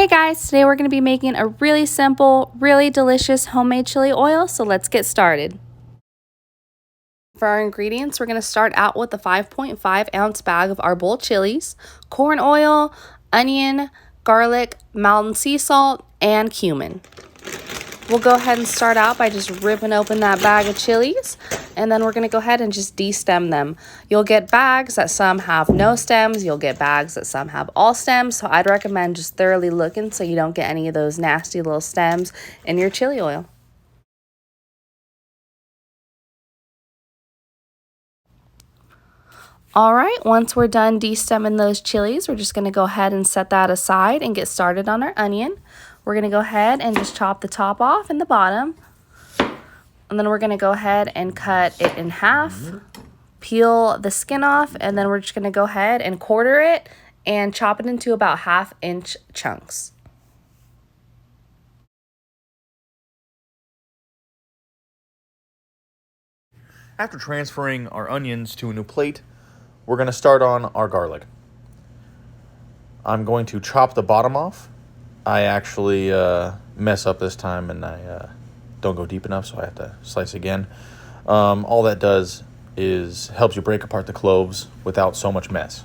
Hey guys, today we're going to be making a really simple, really delicious homemade chili oil, so let's get started. For our ingredients, we're going to start out with a 5.5-ounce bag of arbol chilies, corn oil, onion, garlic, mountain sea salt, and cumin. We'll go ahead and start out by just ripping open that bag of chilies, and then we're going to go ahead and just de-stem them. You'll get bags that some have no stems, you'll get bags that some have all stems, so I'd recommend just thoroughly looking so you don't get any of those nasty little stems in your chili oil. All right, once we're done de-stemming those chilies, we're just going to go ahead and set that aside and get started on our onion. We're going to go ahead and just chop the top off and the bottom. And then we're going to go ahead and cut it in half, peel the skin off, and then we're just going to go ahead and quarter it and chop it into about 1/2-inch chunks. After transferring our onions to a new plate, we're going to start on our garlic. I'm going to chop the bottom off. I actually mess up this time and I don't go deep enough, so I have to slice again. All that does is helps you break apart the cloves without so much mess.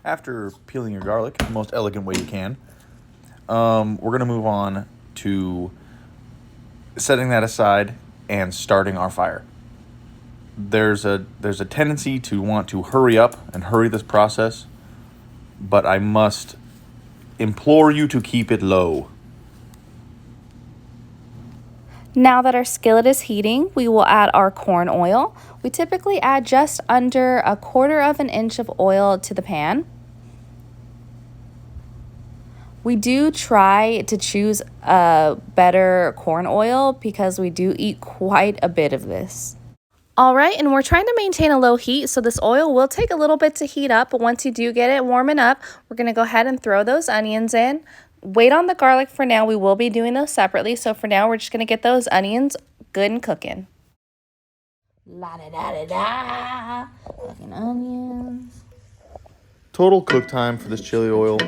After peeling your garlic the most elegant way you can, we're going to move on to setting that aside and starting our fire. There's a tendency to want to hurry up and hurry this process, but I must implore you to keep it low. Now that our skillet is heating, we will add our corn oil. We typically add just under 1/4 inch of oil to the pan. We do try to choose a better corn oil because we do eat quite a bit of this. All right, and we're trying to maintain a low heat, so this oil will take a little bit to heat up, but once you do get it warming up, we're going to go ahead and throw those onions in. Wait on the garlic for now. We will be doing those separately, so for now, we're just going to get those onions good and cooking. La-da-da-da-da, cooking onions. Total cook time for this chili oil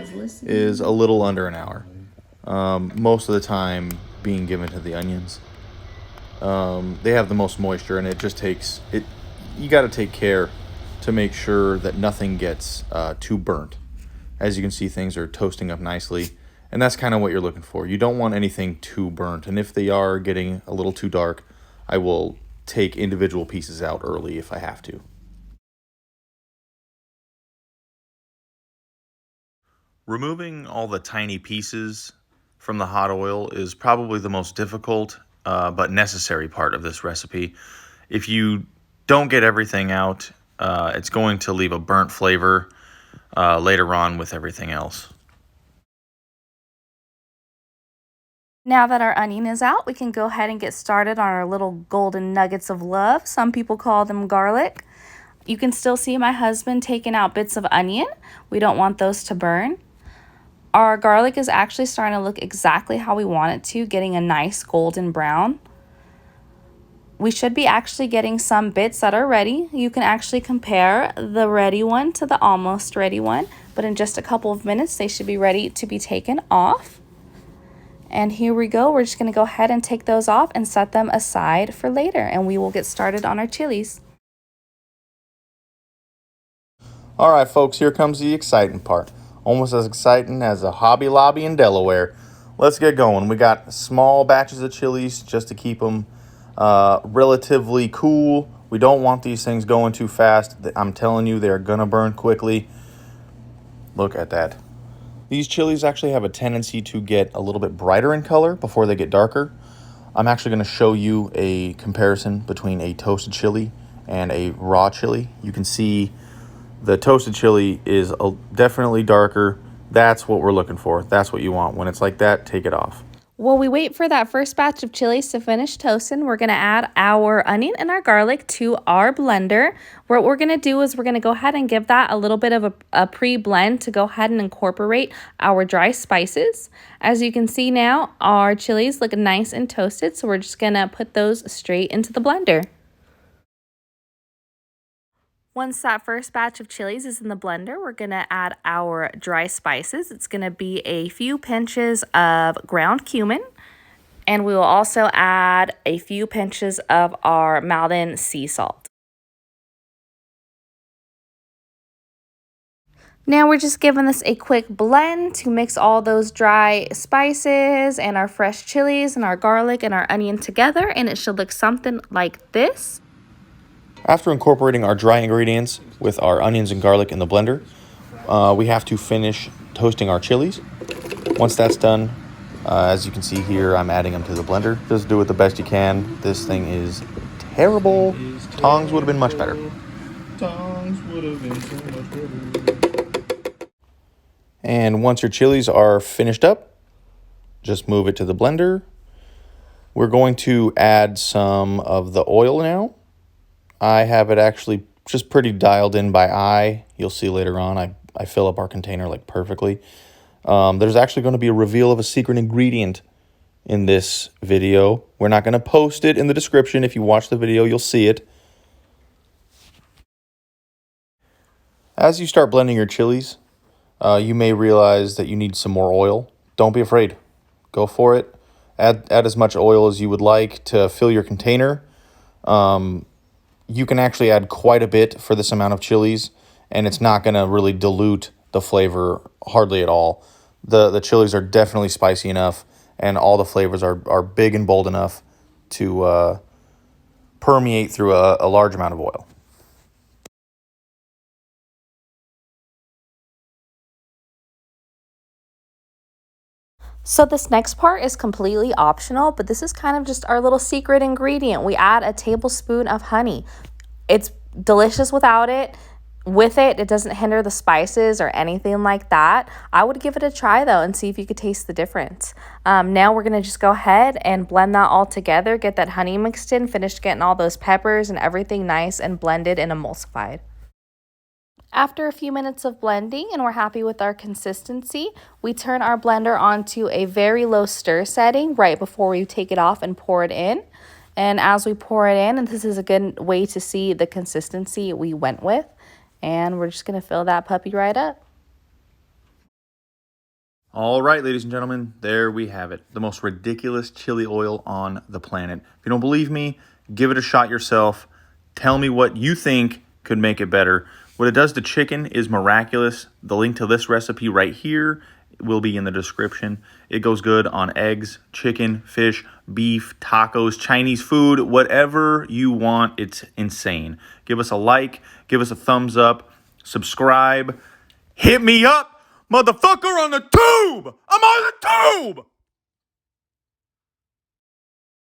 is a little under an hour. Most of the time being given to the onions. They have the most moisture, and it just takes it. You got to take care to make sure that nothing gets too burnt. As you can see, things are toasting up nicely, and that's kind of what you're looking for. You don't want anything too burnt, and if they are getting a little too dark, I will take individual pieces out early if I have to. Removing all the tiny pieces from the hot oil is probably the most difficult but necessary part of this recipe. If you don't get everything out, it's going to leave a burnt flavor later on with everything else. Now that our onion is out, we can go ahead and get started on our little golden nuggets of love. Some people call them garlic. You can still see my husband taking out bits of onion. We don't want those to burn. Our garlic is actually starting to look exactly how we want it to, getting a nice golden brown. We should be actually getting some bits that are ready. You can actually compare the ready one to the almost ready one, but in just a couple of minutes, they should be ready to be taken off. And here we go. We're just going to go ahead and take those off and set them aside for later, and we will get started on our chilies. All right, folks, here comes the exciting part. Almost as exciting as a Hobby Lobby in Delaware. Let's get going. We got small batches of chilies just to keep them relatively cool. We don't want these things going too fast. I'm telling you, they're going to burn quickly. Look at that. These chilies actually have a tendency to get a little bit brighter in color before they get darker. I'm actually going to show you a comparison between a toasted chili and a raw chili. You can see the toasted chili is definitely darker. That's what we're looking for. That's what you want. When it's like that, take it off. While we wait for that first batch of chilies to finish toasting, we're going to add our onion and our garlic to our blender. What we're going to do is we're going to go ahead and give that a little bit of a pre-blend to go ahead and incorporate our dry spices. As you can see now, our chilies look nice and toasted, so we're just going to put those straight into the blender. Once that first batch of chilies is in the blender, we're going to add our dry spices. It's going to be a few pinches of ground cumin, and we will also add a few pinches of our mountain sea salt. Now we're just giving this a quick blend to mix all those dry spices and our fresh chilies and our garlic and our onion together, and it should look something like this. After incorporating our dry ingredients with our onions and garlic in the blender, we have to finish toasting our chilies. Once that's done, as you can see here, I'm adding them to the blender. Just do it the best you can. This thing is terrible. Tongs would have been much better. Tongs would have been so much better. And once your chilies are finished up, just move it to the blender. We're going to add some of the oil now. I have it actually just pretty dialed in by eye. You'll see later on, I fill up our container like perfectly. There's actually going to be a reveal of a secret ingredient in this video. We're not going to post it in the description. If you watch the video, you'll see it. As you start blending your chilies, you may realize that you need some more oil. Don't be afraid. Go for it. Add as much oil as you would like to fill your container. You can actually add quite a bit for this amount of chilies, and it's not going to really dilute the flavor hardly at all. The chilies are definitely spicy enough, and all the flavors are big and bold enough to permeate through a large amount of oil. So this next part is completely optional, but this is kind of just our little secret ingredient. We add a tablespoon of honey. It's delicious without it. With it, it doesn't hinder the spices or anything like that. I would give it a try though and see if you could taste the difference. Now we're going to just go ahead and blend that all together, get that honey mixed in, finish getting all those peppers and everything nice and blended and emulsified. After a few minutes of blending and we're happy with our consistency, we turn our blender onto a very low stir setting right before we take it off and pour it in. And as we pour it in, and this is a good way to see the consistency we went with, and we're just going to fill that puppy right up. All right, ladies and gentlemen, there we have it. The most ridiculous chili oil on the planet. If you don't believe me, give it a shot yourself. Tell me what you think could make it better. What it does to chicken is miraculous. The link to this recipe right here will be in the description. It goes good on eggs, chicken, fish, beef, tacos, Chinese food, whatever you want. It's insane. Give us a like, give us a thumbs up, subscribe, hit me up, motherfucker, on the tube. I'm on the tube.